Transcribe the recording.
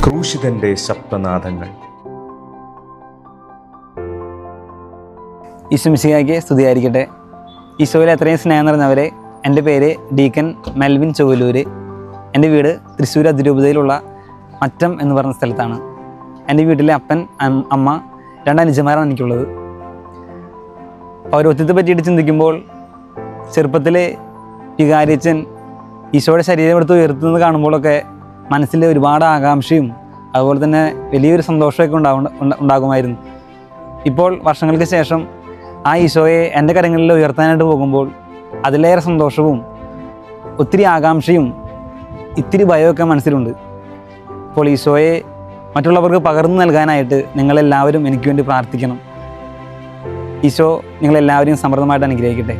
ക്രൂശിതന്റെ ശബ്ദനാദങ്ങൾ. ഈശോമിശിഹായ്ക്ക് സ്തുതിയായിരിക്കട്ടെ. ഈശോയിൽ അത്രയും സ്നേഹം നിറഞ്ഞവരെ, എൻ്റെ പേര് ഡീക്കൻ മെൽവിൻ ചൊവ്വലൂർ. എൻ്റെ വീട് തൃശ്ശൂർ അതിരൂപതയിലുള്ള മറ്റം എന്ന് പറഞ്ഞ സ്ഥലത്താണ്. എൻ്റെ വീട്ടിലെ അപ്പൻ, അമ്മ, 2 അനുജന്മാരാണ് എനിക്കുള്ളത്. പൗരോഹിത്യത്തെ പറ്റിയിട്ട് ചിന്തിക്കുമ്പോൾ ചെറുപ്പത്തിൽ വികാരിയച്ഛൻ ഈശോയുടെ ശരീരം എടുത്ത് ഉയർത്തുന്നത് കാണുമ്പോഴൊക്കെ മനസ്സിൽ ഒരുപാട് ആകാംക്ഷയും അതുപോലെ തന്നെ വലിയൊരു സന്തോഷമൊക്കെ ഉണ്ടാകുമായിരുന്നു. ഇപ്പോൾ വർഷങ്ങൾക്ക് ശേഷം ആ ഈശോയെ എൻ്റെ കരങ്ങളിൽ ഉയർത്താനായിട്ട് പോകുമ്പോൾ അതിലേറെ സന്തോഷവും ഒത്തിരി ആകാംക്ഷയും ഇത്തിരി ഭയമൊക്കെ മനസ്സിലുണ്ട്. അപ്പോൾ ഈശോയെ മറ്റുള്ളവർക്ക് പകർന്നു നൽകാനായിട്ട് നിങ്ങളെല്ലാവരും എനിക്ക് വേണ്ടി പ്രാർത്ഥിക്കണം. ഈശോ നിങ്ങളെല്ലാവരെയും സമൃദ്ധമായിട്ട് അനുഗ്രഹിക്കട്ടെ.